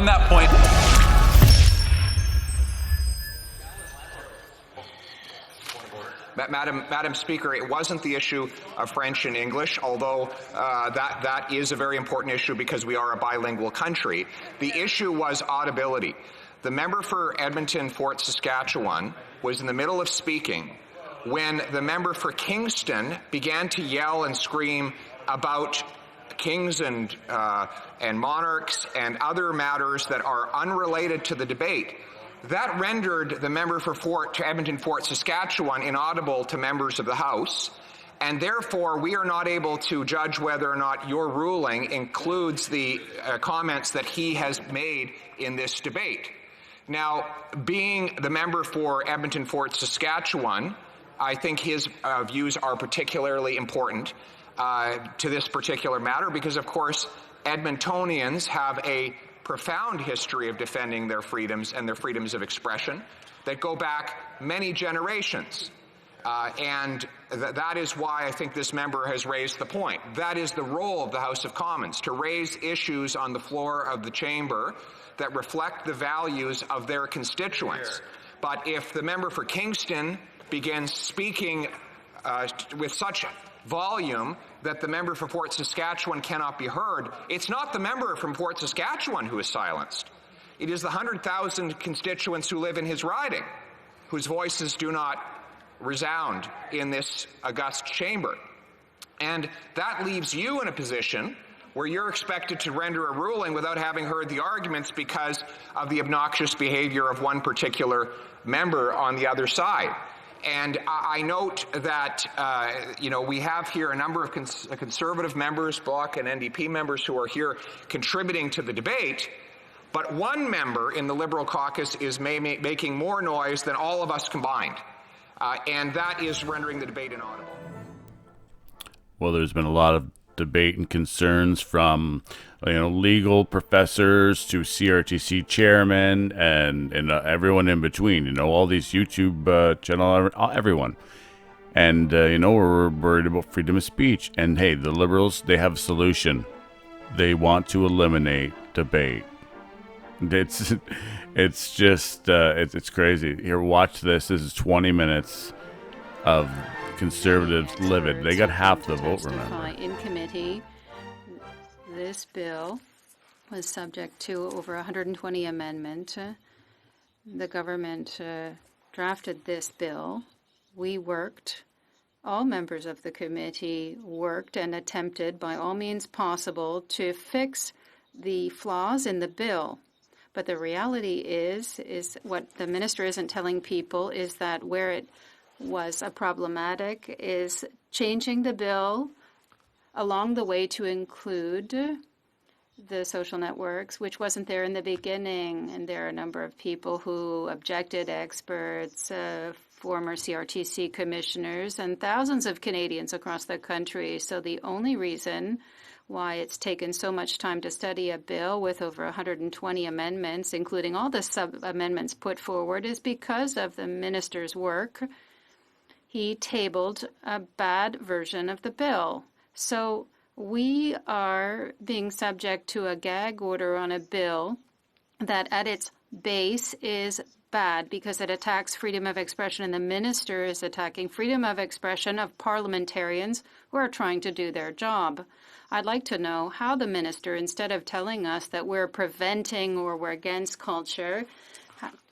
on that point, Madam Speaker, it wasn't the issue of French and English, although that is a very important issue because we are a bilingual country. The issue was audibility. The member for Edmonton Fort Saskatchewan was in the middle of speaking when the member for Kingston began to yell and scream about kings and monarchs and other matters that are unrelated to the debate. That rendered the member for Edmonton Fort Saskatchewan inaudible to members of the House, and therefore we are not able to judge whether or not your ruling includes the comments that he has made in this debate. Now, being the member for Edmonton Fort Saskatchewan, I think his views are particularly important to this particular matter because, of course, Edmontonians have a profound history of defending their freedoms and their freedoms of expression that go back many generations. And that is why I think this member has raised the point. That is the role of the House of Commons, to raise issues on the floor of the chamber that reflect the values of their constituents. But if the member for Kingston begins speaking with such volume that the member from Fort Saskatchewan cannot be heard, it's not the member from Fort Saskatchewan who is silenced. It is the 100,000 constituents who live in his riding, whose voices do not resound in this august chamber. And that leaves you in a position where you're expected to render a ruling without having heard the arguments because of the obnoxious behavior of one particular member on the other side. And I note that, we have here a number of conservative members, Bloc and NDP members, who are here contributing to the debate, but one member in the Liberal caucus is making more noise than all of us combined, and that is rendering the debate inaudible. Well, there's been a lot of debate and concerns from legal professors to CRTC chairmen and everyone in between, all these YouTube channel, everyone. And, we're worried about freedom of speech. And, hey, the Liberals, they have a solution. They want to eliminate debate. It's just, it's crazy. Here, watch this. This is 20 minutes of Conservatives Livid. They got half the vote, remember. In committee, this bill was subject to over 120 amendments. The government drafted this bill. We worked. All members of the committee worked and attempted by all means possible to fix the flaws in the bill. But the reality is what the minister isn't telling people is that where it was problematic is changing the bill along the way to include the social networks, which wasn't there in the beginning. And there are a number of people who objected, experts, former CRTC commissioners, and thousands of Canadians across the country. So the only reason why it's taken so much time to study a bill with over 120 amendments, including all the sub-amendments put forward, is because of the minister's work. He tabled a bad version of the bill. So we are being subject to a gag order on a bill that at its base is bad because it attacks freedom of expression, and the minister is attacking freedom of expression of parliamentarians who are trying to do their job. I'd like to know how the minister, instead of telling us that we're preventing or we're against culture,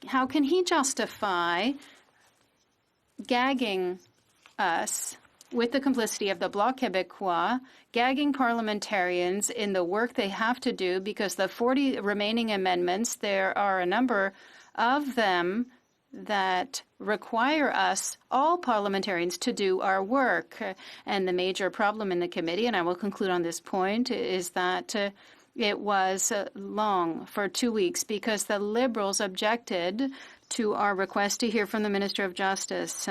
how can he justify gagging us with the complicity of the Bloc Québécois, gagging parliamentarians in the work they have to do because the 40 remaining amendments, there are a number of them that require us, all parliamentarians, to do our work. And the major problem in the committee, and I will conclude on this point, is that it was long for 2 weeks because the Liberals objected to our request to hear from the Minister of Justice,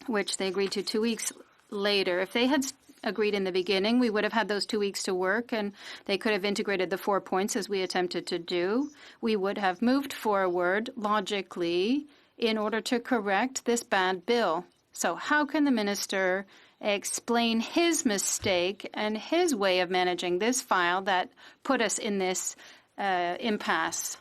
which they agreed to 2 weeks later. If they had agreed in the beginning, we would have had those 2 weeks to work, and they could have integrated the 4 points as we attempted to do. We would have moved forward logically in order to correct this bad bill. So how can the minister explain his mistake and his way of managing this file that put us in this impasse.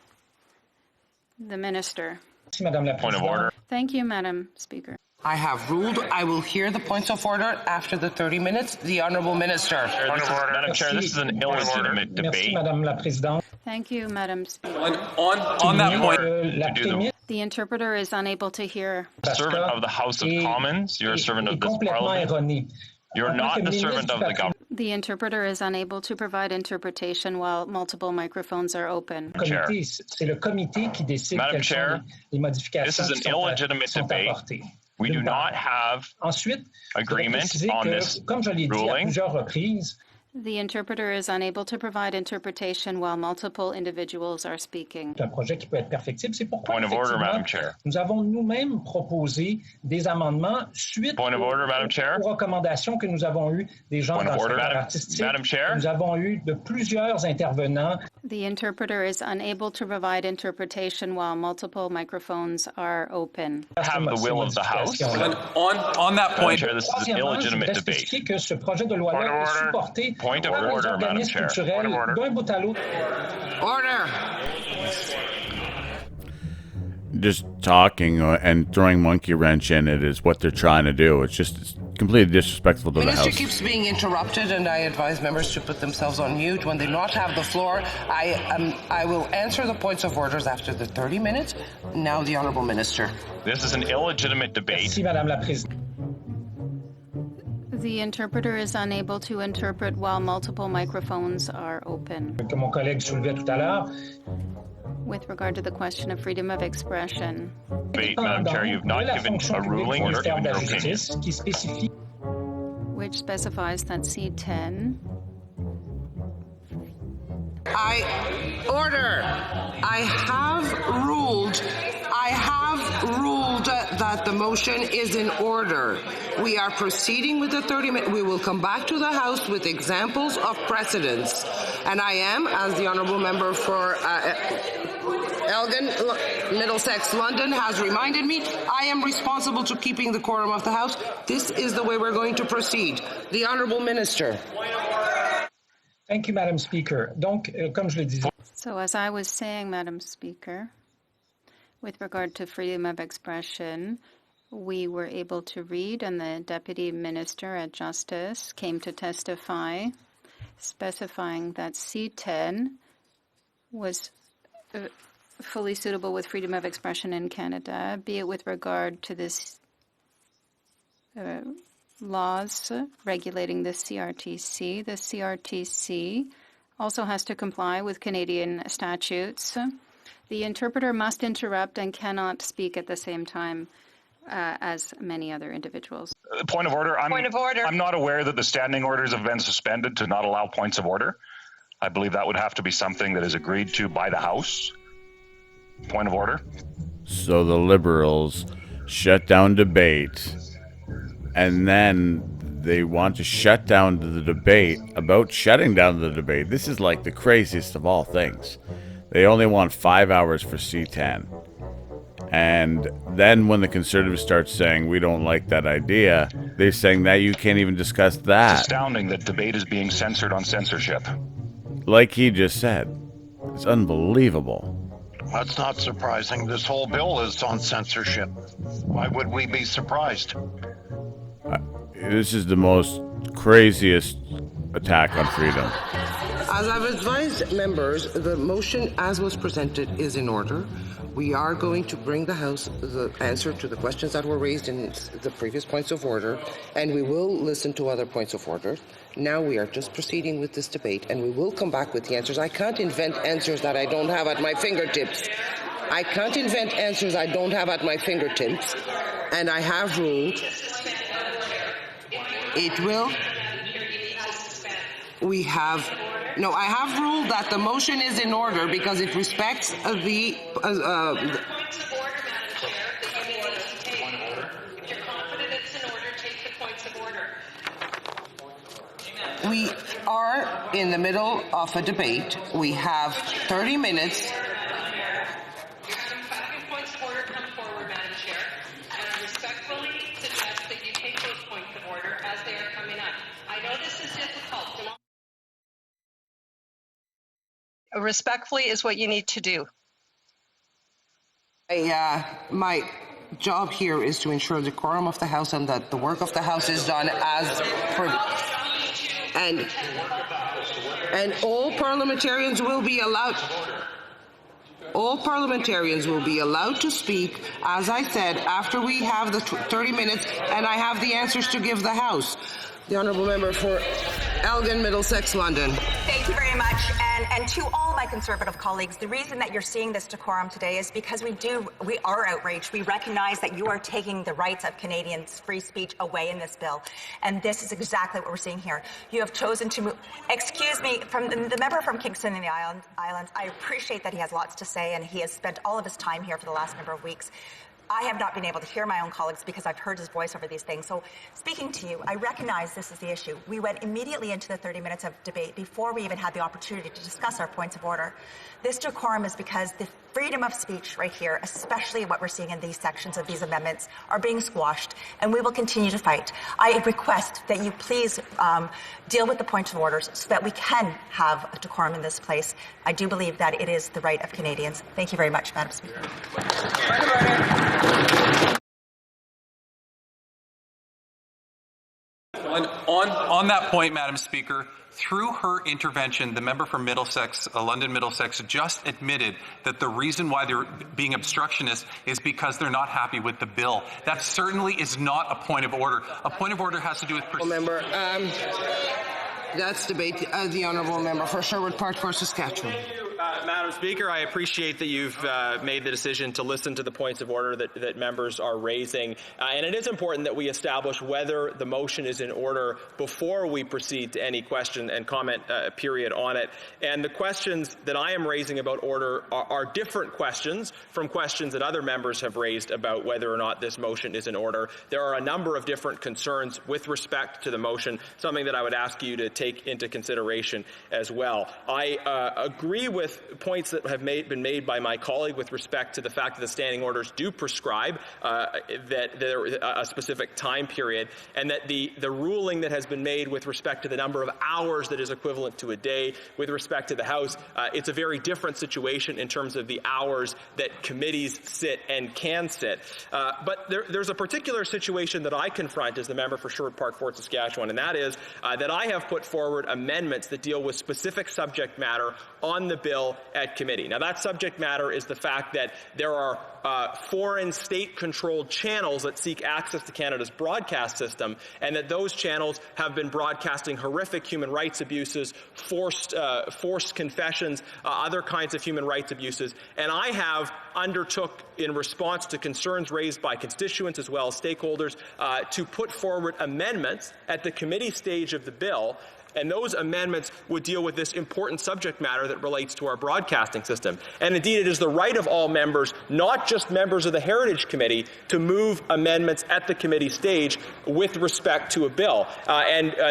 The Minister. Point of order. Thank you, Madam Speaker. I have ruled I will hear the points of order after the 30 minutes. The Honourable Minister. Madam Chair, this is an illegitimate debate. Thank you, Madam Speaker. On that point, to do The interpreter is unable to hear. the servant of the House of Commons, you're a servant of this Parliament. You're not the servant of the government. The interpreter is unable to provide interpretation while multiple microphones are open. Chair. Madam Chair, this is an illegitimate debate. We do not have agreement on this ruling. The interpreter is unable to provide interpretation while multiple individuals are speaking. Point of order, Madam Chair. Nous avons nous-mêmes proposé des amendements suite Point of order, Madam Chair. aux recommandations que nous avons eues des gens Point dans of le order, secteur Madam- artistique. Madam Chair. Nous avons eu de plusieurs intervenants. The interpreter is unable to provide interpretation while multiple microphones are open. Have the will of the House. On that Madam point, Chair, this is an Troisièmement, je illegitimate voudrais debate. spécifier que ce projet de loi-là est supporté Point of par les order, Madam organismes Chair. culturels Point of order. d'un bout à l'autre. Order. Just talking and throwing monkey wrench in it is what they're trying to do. It's completely disrespectful to the Minister House. keeps being interrupted, and I advise members to put themselves on mute when they not have the floor. I will answer the points of orders after the 30 minutes. Now, the Honourable Minister. This is an illegitimate debate. Merci, Madame la Présidente. The interpreter is unable to interpret while multiple microphones are open. Que mon collègue soulevait tout à l'heure. With regard to the question of freedom of expression, Debate, Madam Chair, you've not de la given fonction a publique ruling du or ministère given de your la opinion. Justice qui spécifie which specifies that C-10 Order. I have ruled that the motion is in order. We are proceeding with the 30 minute. We will come back to the House with examples of precedents. And I am, as the Honourable Member for Elgin, Middlesex, London has reminded me, I am responsible to keeping the quorum of the House. This is the way we're going to proceed. The Honourable Minister. Thank you, Madam Speaker. Donc, comme je le disais, So as I was saying, Madam Speaker, with regard to freedom of expression, we were able to read, and the Deputy Minister at Justice came to testify, specifying that C-10 was fully suitable with freedom of expression in Canada, be it with regard to this laws regulating the CRTC. The CRTC also has to comply with Canadian statutes. The interpreter must interrupt and cannot speak at the same time as many other individuals. Point of order. I'm not aware that the standing orders have been suspended to not allow points of order. I believe that would have to be something that is agreed to by the House. Point of order. So the Liberals shut down debate, and then they want to shut down the debate about shutting down the debate. This is like the craziest of all things. They only want 5 hours for C-10. And then when the Conservatives start saying, we don't like that idea, they're saying that you can't even discuss It's that. astounding that debate is being censored on censorship. Like he just said. It's unbelievable. That's not surprising. This whole bill is on censorship. Why would we be surprised? This is the most craziest attack on freedom. As I've advised members, the motion as was presented is in order. We are going to bring the House the answer to the questions that were raised in the previous points of order, and we will listen to other points of order. Now we are just proceeding with this debate, and we will come back with the answers. I can't invent answers that I don't have at my fingertips. I can't invent answers I don't have at my fingertips, and I have ruled it will. I have ruled that the motion is in order because it respects the We are in the middle of a debate. We have 30 minutes. Points of order come forward, Madam Chair, and I respectfully suggest that you take those points of order as they are coming up. I know this is difficult. Respectfully is what you need to do. My job here is to ensure the quorum of the House and that the work of the House is done as per. And all parliamentarians will be allowed. All parliamentarians will be allowed to speak, as I said, after we have the 30 minutes and I have the answers to give the House. The Honourable Member for Elgin, Middlesex, London. Thank you very much. And to all my Conservative colleagues, the reason that you're seeing this decorum today is because we are outraged. We recognize that you are taking the rights of Canadians' free speech away in this bill. And this is exactly what we're seeing here. You have chosen to move, excuse me, from the member from Kingston and the Islands, I appreciate that he has lots to say and he has spent all of his time here for the last number of weeks. I have not been able to hear my own colleagues because I've heard his voice over these things. So speaking to you, I recognize this is the issue. We went immediately into the 30 minutes of debate before we even had the opportunity to discuss our points of order. This decorum is because the freedom of speech right here, especially what we're seeing in these sections of these amendments, are being squashed, and we will continue to fight. I request that you please deal with the points of orders so that we can have a decorum in this place. I do believe that it is the right of Canadians. Thank you very much, Madam Speaker. On that point, Madam Speaker, through her intervention, the member from Middlesex, London Middlesex, just admitted that the reason why they're being obstructionist is because they're not happy with the bill. That certainly is not a point of order. A point of order has to do with... Member, that's debate. The Honourable Member for Sherwood Park for Saskatchewan. Madam Speaker, I appreciate that you've made the decision to listen to the points of order that members are raising. And it is important that we establish whether the motion is in order before we proceed to any question and comment period on it. And the questions that I am raising about order are different questions from questions that other members have raised about whether or not this motion is in order. There are a number of different concerns with respect to the motion, something that I would ask you to take into consideration as well. I agree with points that have been made by my colleague with respect to the fact that the standing orders do prescribe that there a specific time period, and that the ruling that has been made with respect to the number of hours that is equivalent to a day with respect to the House, it's a very different situation in terms of the hours that committees sit and can sit. But there's a particular situation that I confront as the member for Sherwood Park, Fort Saskatchewan, and that is that I have put forward amendments that deal with specific subject matter on the bill at committee. Now, that subject matter is the fact that there are foreign state-controlled channels that seek access to Canada's broadcast system, and that those channels have been broadcasting horrific human rights abuses, forced confessions, other kinds of human rights abuses. And I have undertook, in response to concerns raised by constituents as well as stakeholders, to put forward amendments at the committee stage of the bill. And those amendments would deal with this important subject matter that relates to our broadcasting system. And indeed, it is the right of all members, not just members of the Heritage Committee, to move amendments at the committee stage with respect to a bill.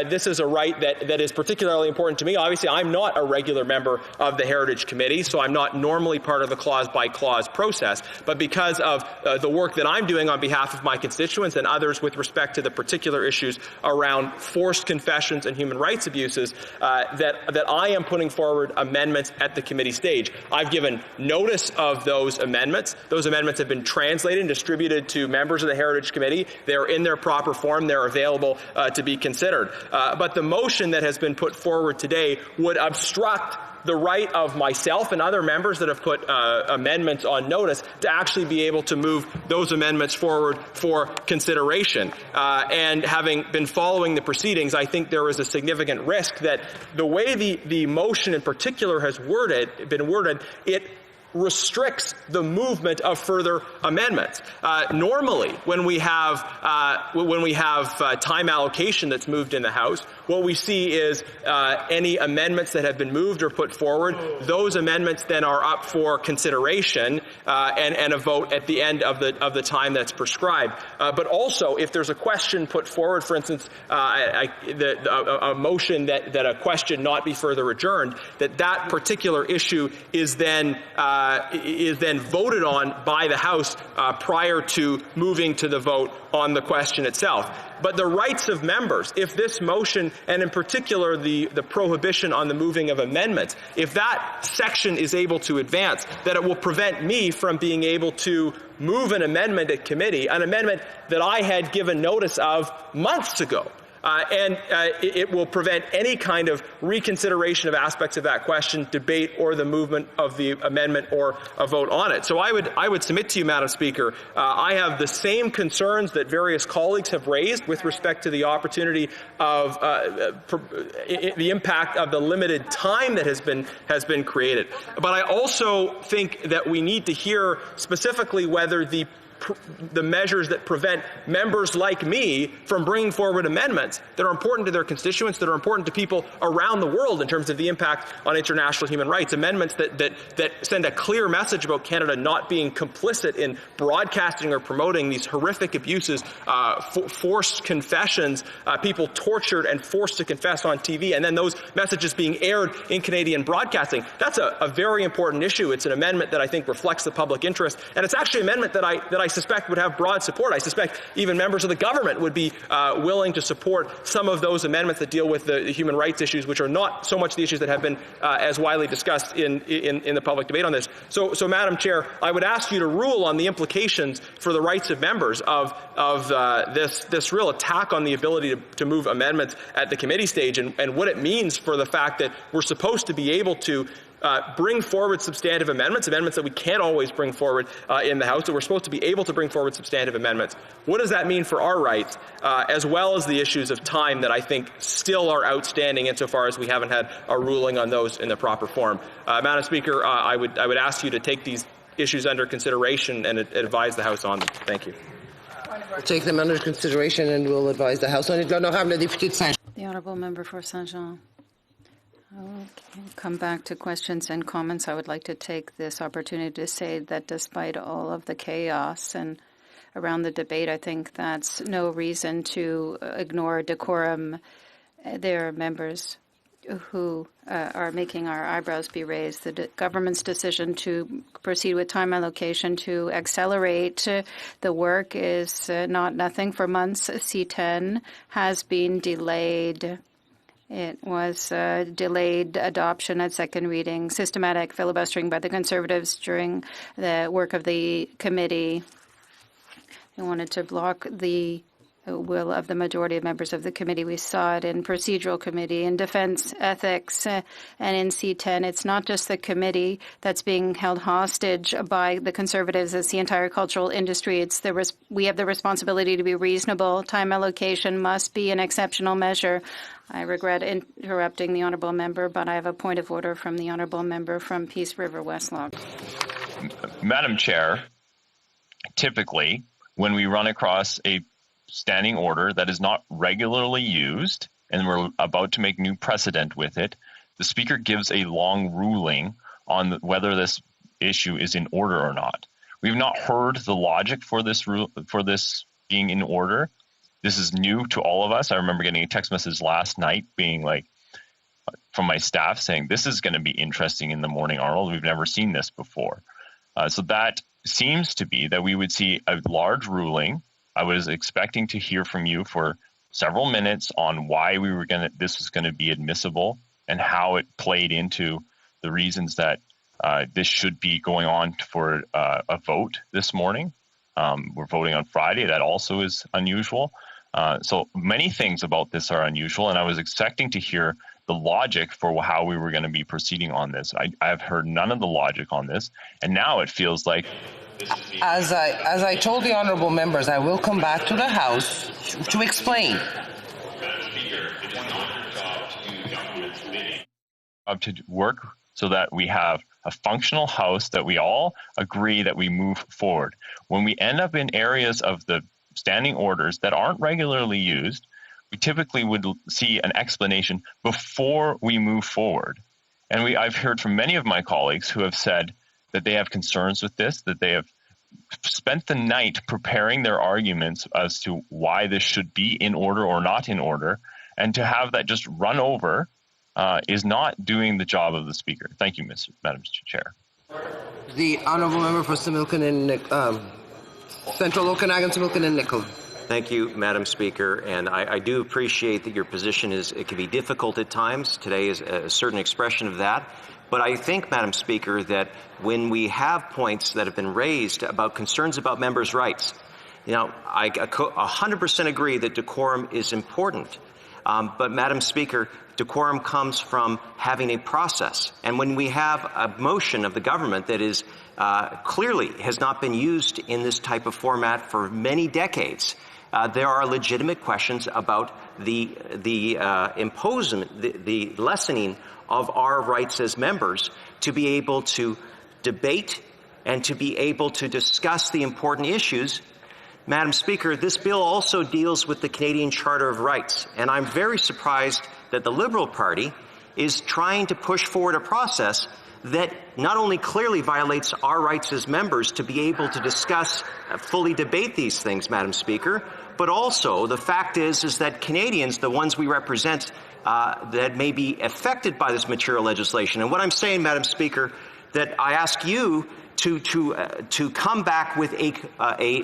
This is a right that is particularly important to me. Obviously, I'm not a regular member of the Heritage Committee, so I'm not normally part of the clause-by-clause process. But because of the work that I'm doing on behalf of my constituents and others with respect to the particular issues around forced confessions and human rights abuses, that I am putting forward amendments at the committee stage. I've given notice of those amendments. Those amendments have been translated and distributed to members of the Heritage Committee. They're in their proper form. They're available to be considered. But the motion that has been put forward today would obstruct the right of myself and other members that have put amendments on notice to actually be able to move those amendments forward for consideration. And having been following the proceedings, I think there is a significant risk that the way the motion in particular has been worded, it restricts the movement of further amendments. Normally, when we have time allocation that's moved in the House, what we see is any amendments that have been moved or put forward, those amendments then are up for consideration and a vote at the end of the time that's prescribed. But also, if there's a question put forward, for instance, a motion that a question not be further adjourned, that particular issue is then is then voted on by the House prior to moving to the vote on the question itself. But the rights of members, if this motion, and in particular the prohibition on the moving of amendments, if that section is able to advance, that it will prevent me from being able to move an amendment at committee, an amendment that I had given notice of months ago. It will prevent any kind of reconsideration of aspects of that question, debate, or the movement of the amendment or a vote on it. So I would submit to you, Madam Speaker, I have the same concerns that various colleagues have raised with respect to the opportunity of the impact of the limited time that has been created. But I also think that we need to hear specifically whether the measures that prevent members like me from bringing forward amendments that are important to their constituents, that are important to people around the world in terms of the impact on international human rights, amendments that send a clear message about Canada not being complicit in broadcasting or promoting these horrific abuses, forced confessions, people tortured and forced to confess on TV, and then those messages being aired in Canadian broadcasting. That's a very important issue. It's an amendment that I think reflects the public interest, and it's actually an amendment that I suspect would have broad support. I suspect even members of the government would be willing to support some of those amendments that deal with the human rights issues, which are not so much the issues that have been as widely discussed in the public debate on this. So, Madam Chair, I would ask you to rule on the implications for the rights of members of this real attack on the ability to move amendments at the committee stage, and what it means for the fact that we're supposed to be able to bring forward substantive amendments that we can't always bring forward in the House, that we're supposed to be able to bring forward substantive amendments. What does that mean for our rights, as well as the issues of time that I think still are outstanding insofar as we haven't had a ruling on those in the proper form? Madam Speaker, I would ask you to take these issues under consideration and advise the House on them. Thank you. We'll take them under consideration and we'll advise the House on it. The Honourable Member for Saint-Jean. Okay. Come back to questions and comments. I would like to take this opportunity to say that despite all of the chaos and around the debate, I think that's no reason to ignore decorum. There are members who are making our eyebrows be raised. The government's decision to proceed with time allocation to accelerate the work is not nothing. For months, C-10 has been delayed. It was delayed adoption at second reading, systematic filibustering by the Conservatives during the work of the committee. They wanted to block the will of the majority of members of the committee. We saw it in Procedural Committee, in Defense Ethics, and in C-10. It's not just the committee that's being held hostage by the Conservatives, it's the entire cultural industry. We have the responsibility to be reasonable. Time allocation must be an exceptional measure. I regret interrupting the Honourable Member, but I have a point of order from the Honourable Member from Peace River Westlock. Madam Chair, typically when we run across a standing order that is not regularly used and we're about to make new precedent with it, the Speaker gives a long ruling on whether this issue is in order or not. We've not heard the logic for this being in order. This is new to all of us. I remember getting a text message last night being like, from my staff saying, this is going to be interesting in the morning, Arnold. We've never seen this before. So that seems to be that we would see a large ruling. I was expecting to hear from you for several minutes on why this was going to be admissible and how it played into the reasons that this should be going on for a vote this morning. We're voting on Friday. That also is unusual. So many things about this are unusual, and I was expecting to hear the logic for how we were going to be proceeding on this. I have heard none of the logic on this, and now it feels like... As I told the honourable members, I will come back to the House to explain. To work so that we have a functional House, that we all agree that we move forward. When we end up in areas of the standing orders that aren't regularly used, we typically would see an explanation before we move forward. And I've heard from many of my colleagues who have said that they have concerns with this, that they have spent the night preparing their arguments as to why this should be in order or not in order, and to have that just run over is not doing the job of the Speaker. Thank you, Madam Chair. The honourable member for Similkin and Central Okanagan, Similkin and Nickel. Thank you, Madam Speaker, and I do appreciate that your position it can be difficult at times. Today is a certain expression of that. But I think, Madam Speaker, that when we have points that have been raised about concerns about members' rights, I 100% agree that decorum is important. But, Madam Speaker, decorum comes from having a process. And when we have a motion of the government that is clearly has not been used in this type of format for many decades, there are legitimate questions about the lessening of our rights as members to be able to debate and to be able to discuss the important issues. Madam Speaker, this bill also deals with the Canadian Charter of Rights, and I'm very surprised that the Liberal Party is trying to push forward a process that not only clearly violates our rights as members to be able to discuss, fully debate these things, Madam Speaker, but also the fact is that Canadians, the ones we represent, that may be affected by this material legislation. And what I'm saying, Madam Speaker, that I ask you to come back with a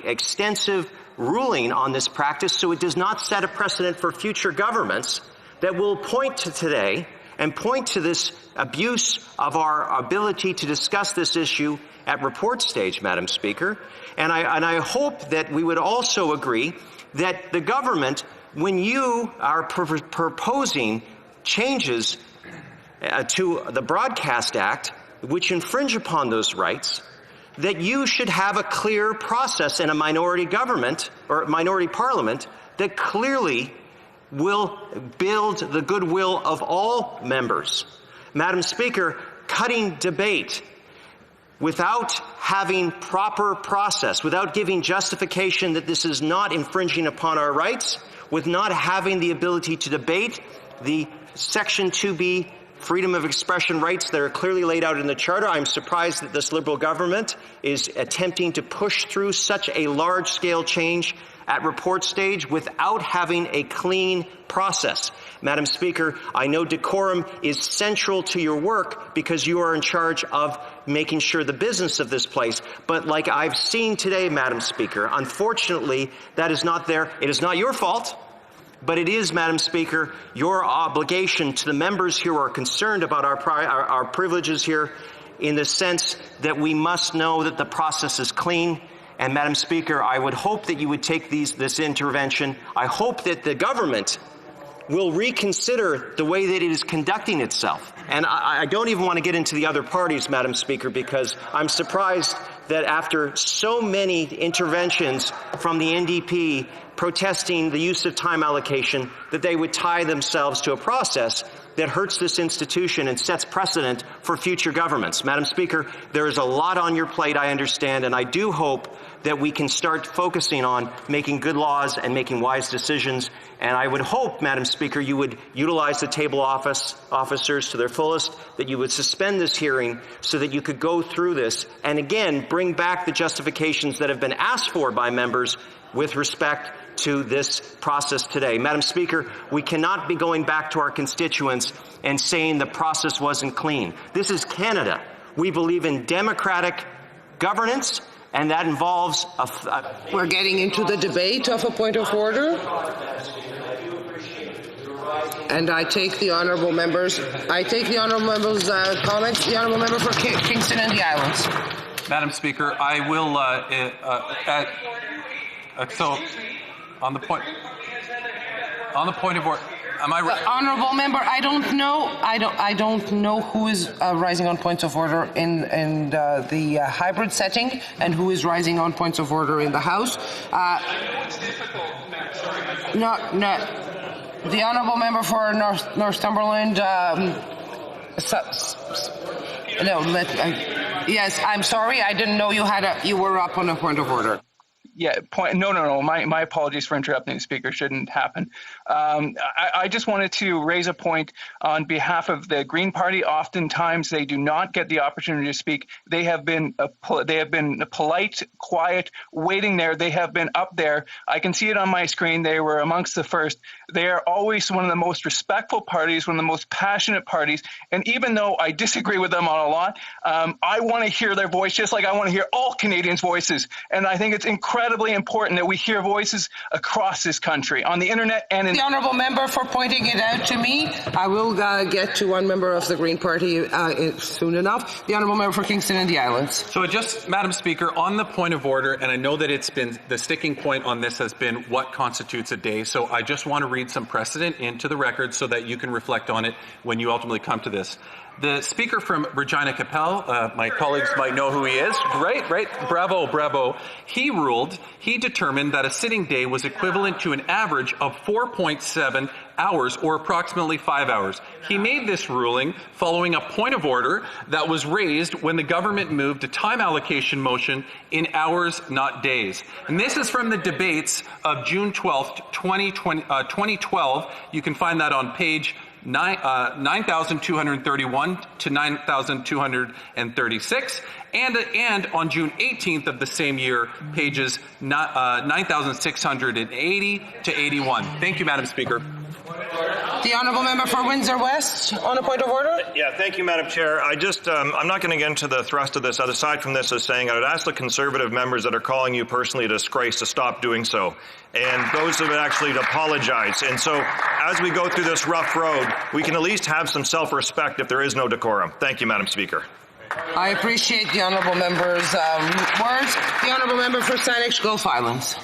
extensive ruling on this practice so it does not set a precedent for future governments that will point to today and point to this abuse of our ability to discuss this issue at report stage, Madam Speaker. And I hope that we would also agree that the government, when you are proposing changes to the Broadcast Act, which infringe upon those rights, that you should have a clear process in a minority government or minority parliament that clearly will build the goodwill of all members. Madam Speaker, cutting debate without having proper process, without giving justification that this is not infringing upon our rights, with not having the ability to debate the Section 2B freedom of expression rights that are clearly laid out in the Charter. I'm surprised that this Liberal government is attempting to push through such a large-scale change at report stage without having a clean process. Madam Speaker, I know decorum is central to your work because you are in charge of making sure the business of this place. But like I've seen today, Madam Speaker, unfortunately, that is not there. It is not your fault. But it is, Madam Speaker, your obligation to the members who are concerned about our privileges here in the sense that we must know that the process is clean. And, Madam Speaker, I would hope that you would take this intervention. I hope that the government will reconsider the way that it is conducting itself. And I don't even want to get into the other parties, Madam Speaker, because I'm surprised that after so many interventions from the NDP protesting the use of time allocation, that they would tie themselves to a process that hurts this institution and sets precedent for future governments. Madam Speaker, there is a lot on your plate, I understand, and I do hope that we can start focusing on making good laws and making wise decisions. And I would hope, Madam Speaker, you would utilize the table officers to their fullest, that you would suspend this hearing so that you could go through this and again bring back the justifications that have been asked for by members with respect to this process today. Madam Speaker, we cannot be going back to our constituents and saying the process wasn't clean. This is Canada. We believe in democratic governance, and that involves We're getting into the debate of a point of order. And I take the honourable members' comments. The honourable member for Kingston and the Islands. Madam Speaker, I will so on the point of order. Am I right? Honourable member, I don't know who is rising on points of order in the hybrid setting and who is rising on points of order in the House. No. The honourable member for Northumberland. Yes, I'm sorry. I didn't know you were up on a point of order. No. My apologies for interrupting the speaker. Shouldn't happen. I just wanted to raise a point on behalf of the Green Party. Oftentimes, they do not get the opportunity to speak. They have been polite, quiet, waiting there. They have been up there. I can see it on my screen. They were amongst the first. They are always one of the most respectful parties, one of the most passionate parties. And even though I disagree with them on a lot, I want to hear their voice just like I want to hear all Canadians' voices. And I think it's incredibly important that we hear voices across this country, on the internet and in... The honourable member for pointing it out to me. I will get to one member of the Green Party soon enough. The honourable member for Kingston and the Islands. So just, Madam Speaker, on the point of order, and I know that it's been, the sticking point on this has been what constitutes a day, so I just want to read some precedent into the record so that you can reflect on it when you ultimately come to this. The speaker from Regina Capel, my colleagues might know who he is. Right. Bravo. He determined that a sitting day was equivalent to an average of 4.7 hours, or approximately 5 hours. He made this ruling following a point of order that was raised when the government moved a time allocation motion in hours, not days. And this is from the debates of June 12th, 2012. You can find that on page 9,231 to 9,236, and on June 18th of the same year, pages 9,680 to 81. Thank you, Madam Speaker. The honourable member for Windsor West on a point of order. Yeah, thank you, Madam Chair. I'm not going to get into the thrust of this. Aside from this, as saying, I would ask the Conservative members that are calling you personally a disgrace to stop doing so, and those that would actually apologize. And so, as we go through this rough road, we can at least have some self-respect if there is no decorum. Thank you, Madam Speaker. I appreciate the honourable member's words. The honourable member for Saanich Gulf Islands.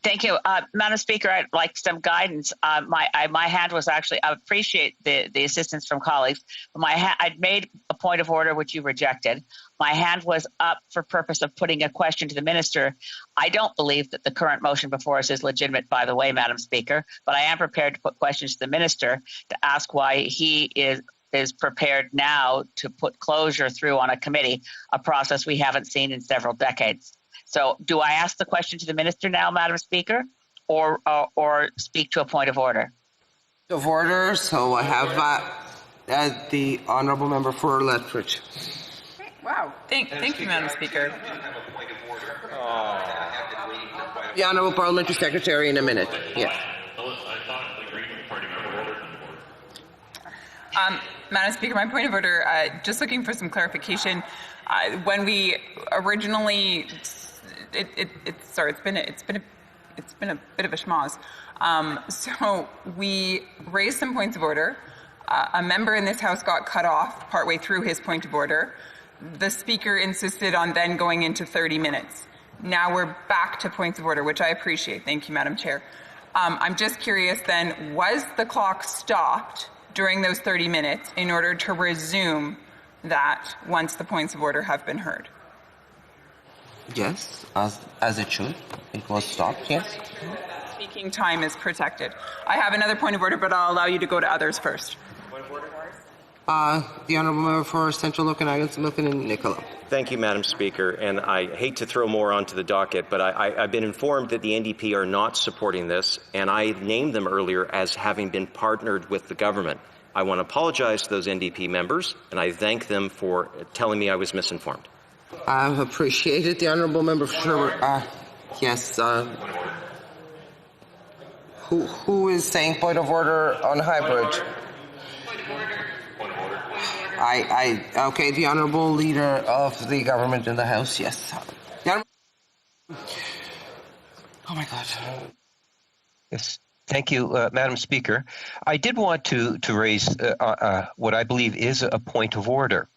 Thank you. Madam Speaker, I'd like some guidance. My hand was actually, I appreciate the assistance from colleagues, but I'd made a point of order which you rejected. My hand was up for purpose of putting a question to the minister. I don't believe that the current motion before us is legitimate, by the way, Madam Speaker, but I am prepared to put questions to the minister to ask why he is prepared now to put closure through on a committee, a process we haven't seen in several decades. So do I ask the question to the minister now, Madam Speaker, or speak to a point of order? Of order, so I have the honourable member for Lethbridge. Wow. Thank you, Madam Speaker. The honourable parliamentary secretary in a minute. Yes. Madam Speaker, my point of order, just looking for some clarification. When we originally, it's been a bit of a schmoz. So we raised some points of order. A member in this House got cut off partway through his point of order. The Speaker insisted on then going into 30 minutes. Now we're back to points of order, which I appreciate. Thank you, Madam Chair. I'm just curious then, was the clock stopped during those 30 minutes in order to resume that once the points of order have been heard? Yes, as it should. It was stopped, yes. Speaking time is protected. I have another point of order, but I'll allow you to go to others first. The honourable member for Central Okanagan, Milton and Nicola. Thank you, Madam Speaker. And I hate to throw more onto the docket, but I've been informed that the NDP are not supporting this, and I named them earlier as having been partnered with the government. I want to apologize to those NDP members, and I thank them for telling me I was misinformed. I appreciate it. The honourable member for Sherwood. Yes. Who is saying point of order on hybrid? Okay, the honourable leader of the government in the House, yes. Oh my God. Yes, thank you, Madam Speaker. I did want to raise what I believe is a point of order.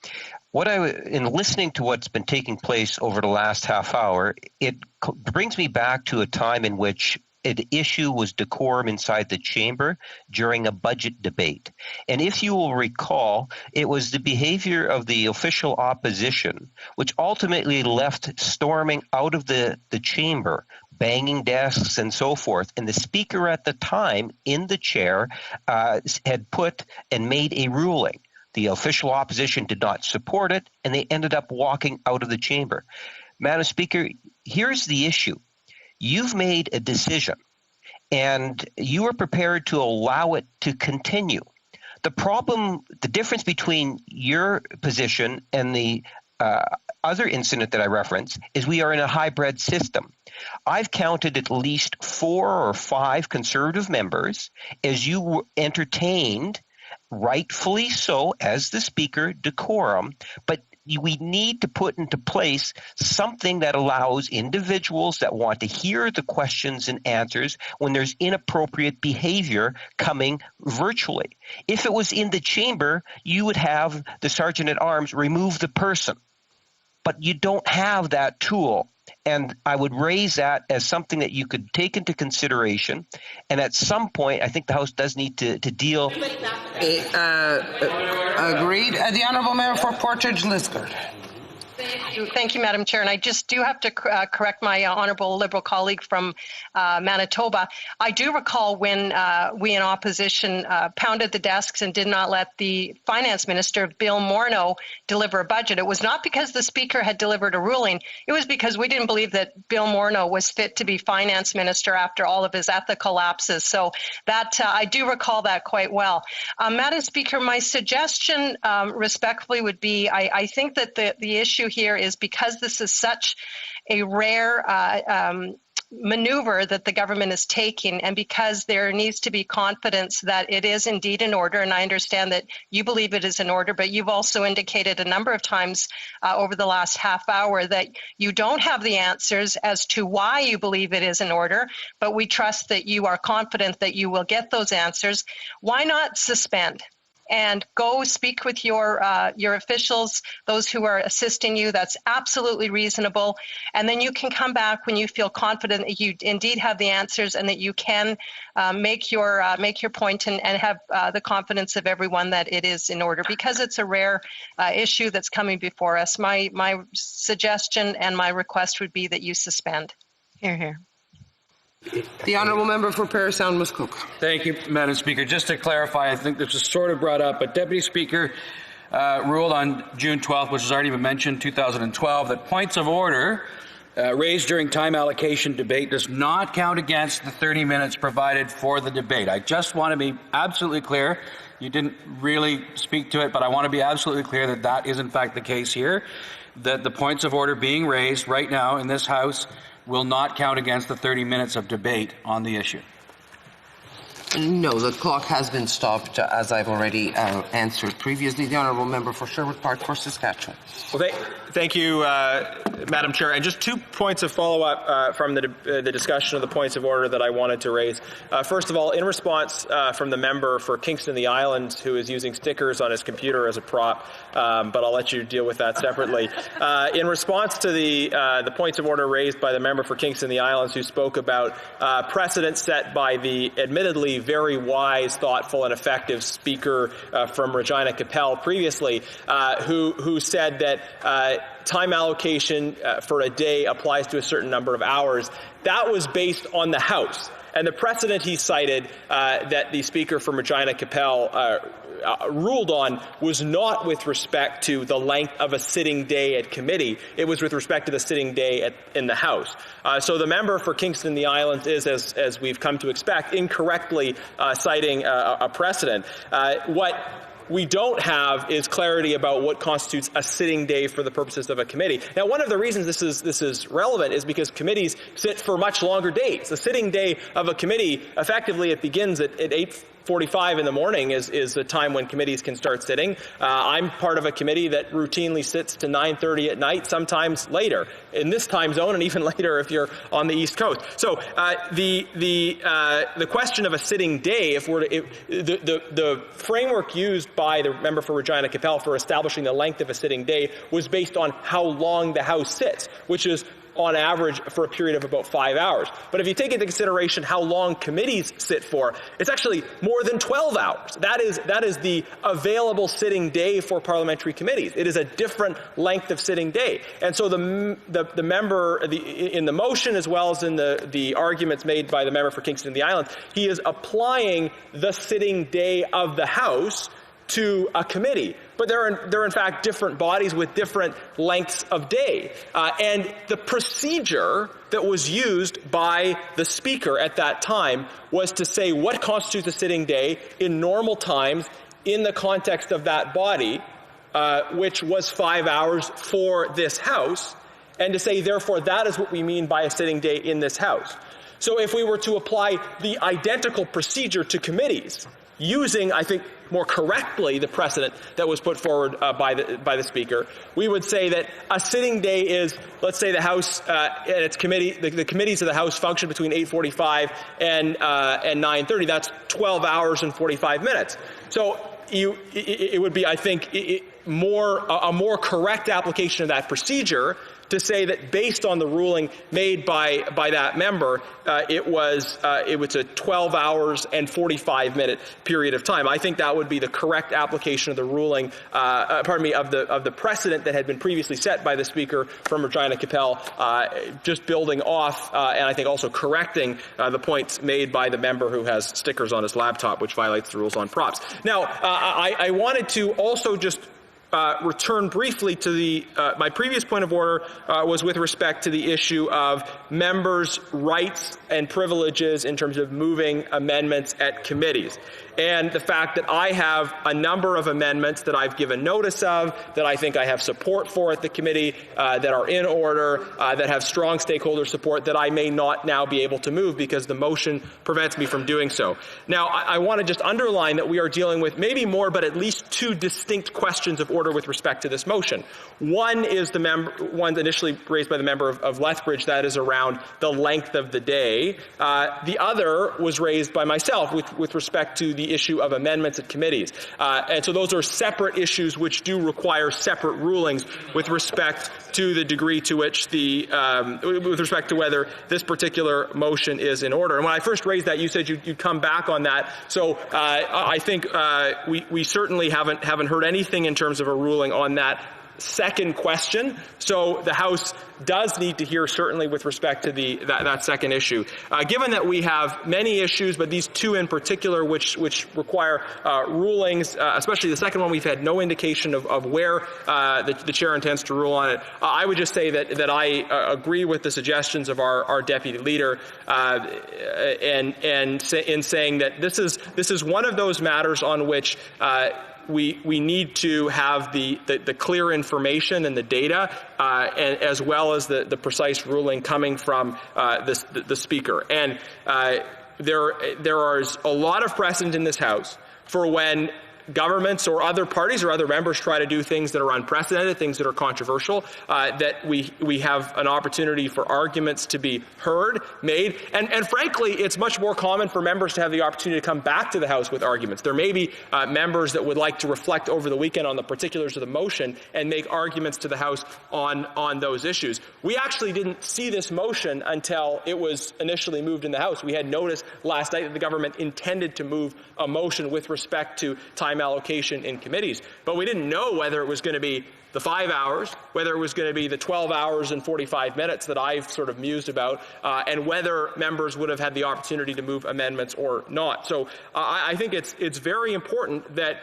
In listening to what's been taking place over the last half hour, it brings me back to a time in which an issue was decorum inside the chamber during a budget debate. And if you will recall, it was the behavior of the official opposition which ultimately left storming out of the chamber, banging desks and so forth. And the speaker at the time in the chair had put and made a ruling. The official opposition did not support it, and they ended up walking out of the chamber. Madam Speaker, here's the issue. You've made a decision, and you are prepared to allow it to continue. The difference between your position and the other incident that I referenced is we are in a hybrid system. I've counted at least 4 or 5 Conservative members as you entertained, rightfully so, as the Speaker, decorum, but we need to put into place something that allows individuals that want to hear the questions and answers when there's inappropriate behavior coming virtually. If it was in the chamber, you would have the Sergeant at Arms remove the person. But you don't have that tool. And I would raise that as something that you could take into consideration. And at some point, I think the House does need to deal. Agreed. The Honourable Member for Portage Liskeard. Thank you, Madam Chair. And I just do have to correct my honourable Liberal colleague from Manitoba. I do recall when we in opposition pounded the desks and did not let the Finance Minister, Bill Morneau, deliver a budget. It was not because the Speaker had delivered a ruling. It was because we didn't believe that Bill Morneau was fit to be Finance Minister after all of his ethical lapses. So that I do recall that quite well. Madam Speaker, my suggestion respectfully would be I think that the issue here is because this is such a rare maneuver that the government is taking, and because there needs to be confidence that it is indeed in order, and I understand that you believe it is in order, but you've also indicated a number of times over the last half hour that you don't have the answers as to why you believe it is in order, but we trust that you are confident that you will get those answers. Why not suspend? And go speak with your officials, those who are assisting you. That's absolutely reasonable. And then you can come back when you feel confident that you indeed have the answers and that you can make your point and have the confidence of everyone that it is in order, because it's a rare issue that's coming before us. My suggestion and my request would be that you suspend. Hear, hear. The Honourable Member for Paris Sound Muskoka. Thank you, Madam Speaker. Just to clarify, I think this was sort of brought up, but Deputy Speaker ruled on June 12th, which has already been mentioned, 2012, that points of order raised during time allocation debate does not count against the 30 minutes provided for the debate. I just want to be absolutely clear. You didn't really speak to it, but I want to be absolutely clear that that is in fact the case here, that the points of order being raised right now in this House will not count against the 30 minutes of debate on the issue. No, the clock has been stopped, as I've already answered previously. The Honourable Member for Sherwood Park for Saskatchewan. Well, thank you, Madam Chair. And just 2 points of follow-up from the discussion of the points of order that I wanted to raise. First of all, in response from the member for Kingston the Islands, who is using stickers on his computer as a prop, but I'll let you deal with that separately. In response to the points of order raised by the member for Kingston the Islands, who spoke about precedent set by the admittedly very wise, thoughtful, and effective speaker from Regina Capel previously, who said that time allocation for a day applies to a certain number of hours. That was based on the House. And the precedent he cited that the speaker from Regina Capel ruled on was not with respect to the length of a sitting day at committee. It was with respect to the sitting day in the House. So the member for Kingston the Islands is, as we've come to expect, incorrectly citing a precedent. What we don't have is clarity about what constitutes a sitting day for the purposes of a committee. Now, one of the reasons this is relevant is because committees sit for much longer days. The sitting day of a committee, effectively, it begins at 8:45 in the morning is the time when committees can start sitting. I'm part of a committee that routinely sits to 9:30 at night, sometimes later in this time zone, and even later if you're on the East Coast. So the question of a sitting day, the framework used by the member for Regina Capel for establishing the length of a sitting day was based on how long the House sits, which is on average for a period of about 5 hours. But if you take into consideration how long committees sit for, it's actually more than 12 hours. That is the available sitting day for parliamentary committees. It is a different length of sitting day. And so the member, in the motion as well as in the arguments made by the member for Kingston and the Islands, he is applying the sitting day of the House to a committee, but they're in fact different bodies with different lengths of day. And the procedure that was used by the Speaker at that time was to say what constitutes a sitting day in normal times in the context of that body, which was 5 hours for this House, and to say, therefore, that is what we mean by a sitting day in this House. So if we were to apply the identical procedure to committees, using, I think, more correctly the precedent that was put forward by the Speaker, we would say that a sitting day is, let's say, the House and its committee, the committees of the House function between 8:45 and 9:30. That's 12 hours and 45 minutes. So it would be, I think, a more correct application of that procedure to say that based on the ruling made by that member, it was a 12 hours and 45 minute period of time. I think that would be the correct application of the ruling, of the precedent that had been previously set by the Speaker from Regina Capel, just building off and I think also correcting the points made by the member who has stickers on his laptop, which violates the rules on props. Now, I wanted to also just return briefly to my previous point of order was with respect to the issue of members' rights and privileges in terms of moving amendments at committees. And the fact that I have a number of amendments that I've given notice of, that I think I have support for at the committee, that are in order, that have strong stakeholder support, that I may not now be able to move because the motion prevents me from doing so. Now, I want to just underline that we are dealing with maybe more, but at least two distinct questions of order with respect to this motion. One is one initially raised by the member of Lethbridge, that is around the length of the day. The other was raised by myself with respect to the issue of amendments at committees. And so those are separate issues which do require separate rulings with respect to the degree to which with respect to whether this particular motion is in order. And when I first raised that, you said you'd come back on that. So I think we certainly haven't heard anything in terms of a ruling on that second question. So the House does need to hear certainly with respect to that second issue. Given that we have many issues, but these two in particular which require rulings, especially the second one, we've had no indication of where the chair intends to rule on it. I would just say that I agree with the suggestions of our deputy leader in saying that this is one of those matters on which we need to have the clear information and the data, and as well as the precise ruling coming from the Speaker. And there is a lot of precedent in this House for when governments or other parties or other members try to do things that are unprecedented, things that are controversial, that we have an opportunity for arguments to be heard, made. And frankly, it's much more common for members to have the opportunity to come back to the House with arguments. There may be members that would like to reflect over the weekend on the particulars of the motion and make arguments to the House on those issues. We actually didn't see this motion until it was initially moved in the House. We had noticed last night that the government intended to move a motion with respect to time allocation in committees, but we didn't know whether it was going to be the 5 hours, whether it was going to be the 12 hours and 45 minutes that I've sort of mused about, and whether members would have had the opportunity to move amendments or not. So I think it's very important that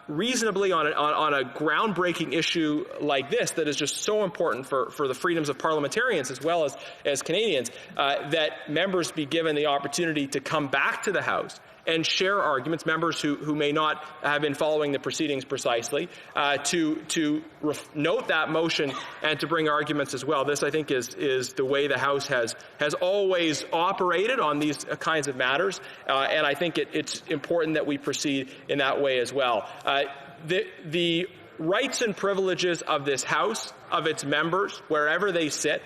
reasonably on a groundbreaking issue like this that is just so important for the freedoms of parliamentarians as well as Canadians, that members be given the opportunity to come back to the House and share arguments, members who may not have been following the proceedings precisely, to note that motion and to bring arguments as well. This, I think, is the way the House has always operated on these kinds of matters, and I think it's important that we proceed in that way as well. The rights and privileges of this House, of its members, wherever they sit,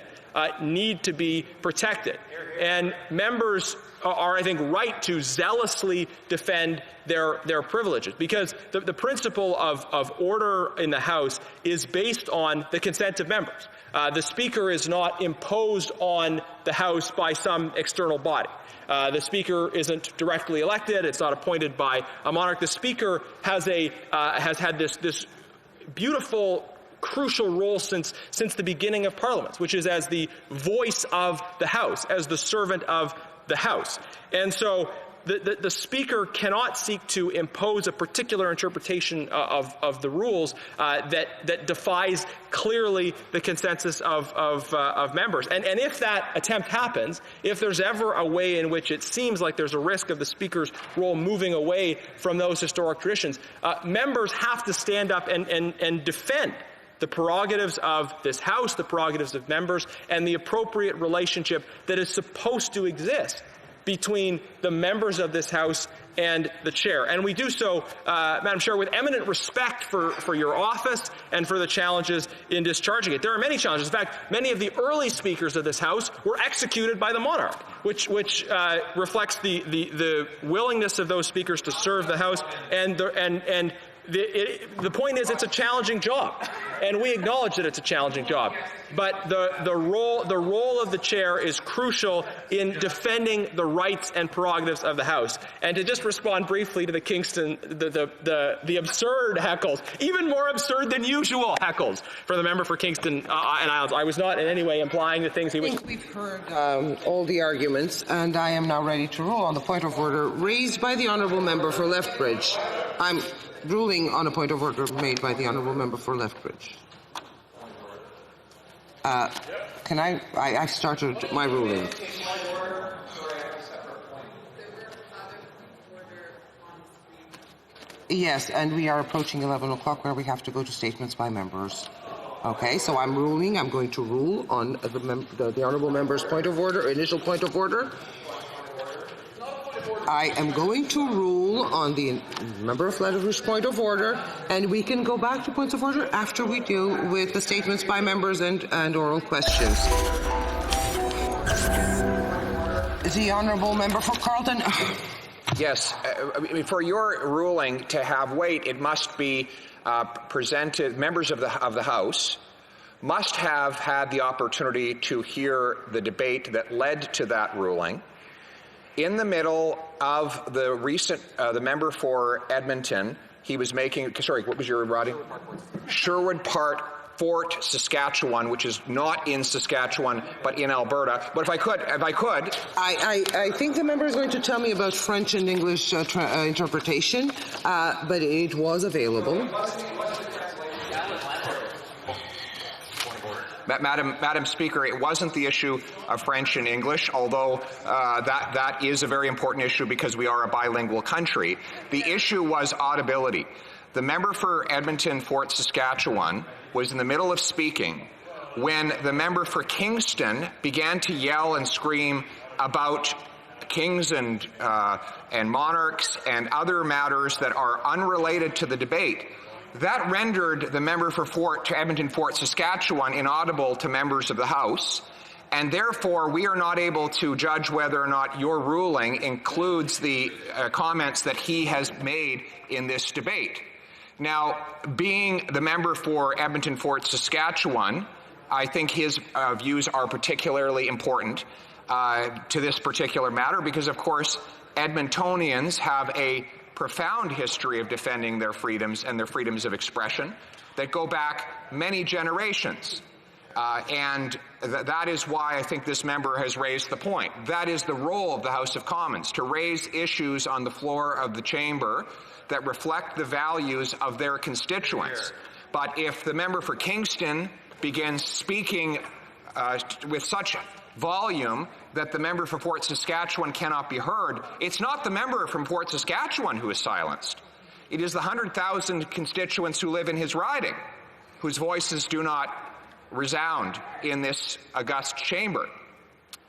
need to be protected. And members are, I think, right to zealously defend their privileges, because the principle of order in the House is based on the consent of members. The Speaker is not imposed on the House by some external body. The Speaker isn't directly elected. It's not appointed by a monarch. The Speaker has had this beautiful, crucial role since the beginning of Parliament, which is as the voice of the House, as the servant of the House. And so the Speaker cannot seek to impose a particular interpretation of the rules that defies clearly the consensus of members. And if that attempt happens, if there's ever a way in which it seems like there's a risk of the Speaker's role moving away from those historic traditions, members have to stand up and defend the prerogatives of this House, the prerogatives of members, and the appropriate relationship that is supposed to exist between the members of this House and the Chair. And we do so, Madam Chair, with eminent respect for your office and for the challenges in discharging it. There are many challenges. In fact, many of the early speakers of this House were executed by the monarch, which reflects the willingness of those speakers to serve the House. And the point is, it's a challenging job, and we acknowledge that it's a challenging job. But the role of the Chair is crucial in defending the rights and prerogatives of the House. And to just respond briefly to the Kingston, the absurd heckles, even more absurd than usual heckles from the member for Kingston and Isles. I was not in any way implying the things he was. I think we've heard all the arguments, and I am now ready to rule on the point of order raised by the honourable member for Lethbridge. I'm ruling on a point of order made by the honourable member for Lethbridge. I've started my ruling. Yes, and we are approaching 11 o'clock where we have to go to statements by members. Okay, so I'm ruling. I'm going to rule on the honourable member's point of order, initial point of order. I am going to rule on the member of Lethbridge's point of order, and we can go back to points of order after we deal with the statements by members and oral questions. The honourable member for Carleton. Yes, for your ruling to have weight, it must be presented. Members of the House must have had the opportunity to hear the debate that led to that ruling. In the middle of the recent, the member for Edmonton, he was making, sorry, what was your riding? Sherwood Park, Fort Saskatchewan, which is not in Saskatchewan, but in Alberta. But if I could. I think the member is going to tell me about French and English interpretation, but it was available. Madam Speaker, it wasn't the issue of French and English, although that is a very important issue because we are a bilingual country. The issue was audibility. The member for Edmonton, Fort Saskatchewan, was in the middle of speaking when the member for Kingston began to yell and scream about kings and monarchs and other matters that are unrelated to the debate. That rendered the member for Edmonton, Fort Saskatchewan inaudible to members of the House, and therefore we are not able to judge whether or not your ruling includes the comments that he has made in this debate. Now, being the member for Edmonton, Fort Saskatchewan, I think his views are particularly important to this particular matter because, of course, Edmontonians have a profound history of defending their freedoms and their freedoms of expression that go back many generations. And that is why I think this member has raised the point. That is the role of the House of Commons, to raise issues on the floor of the chamber that reflect the values of their constituents. But if the member for Kingston begins speaking with such volume that the member from Fort Saskatchewan cannot be heard, it's not the member from Fort Saskatchewan who is silenced. It is the 100,000 constituents who live in his riding, whose voices do not resound in this august chamber.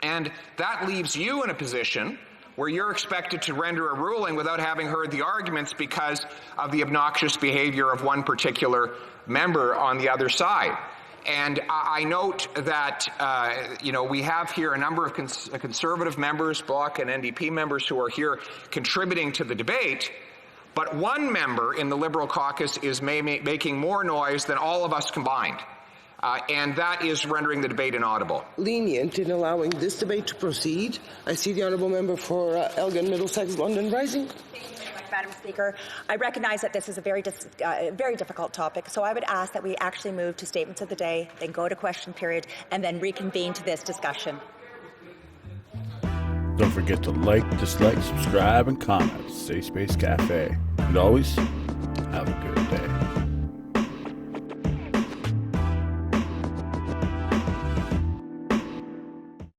And that leaves you in a position where you're expected to render a ruling without having heard the arguments because of the obnoxious behavior of one particular member on the other side. And I note that, we have here a number of conservative members, Bloc and NDP members, who are here contributing to the debate, but one member in the Liberal caucus is making more noise than all of us combined. And that is rendering the debate inaudible. Lenient in allowing this debate to proceed. I see the honourable member for Elgin, Middlesex, London Rising. Madam Speaker, I recognize that this is a very difficult topic, so I would ask that we actually move to statements of the day, then go to question period, and then reconvene to this discussion. Don't forget to like, dislike, subscribe, and comment. Safe Space Cafe. And always, have a good day.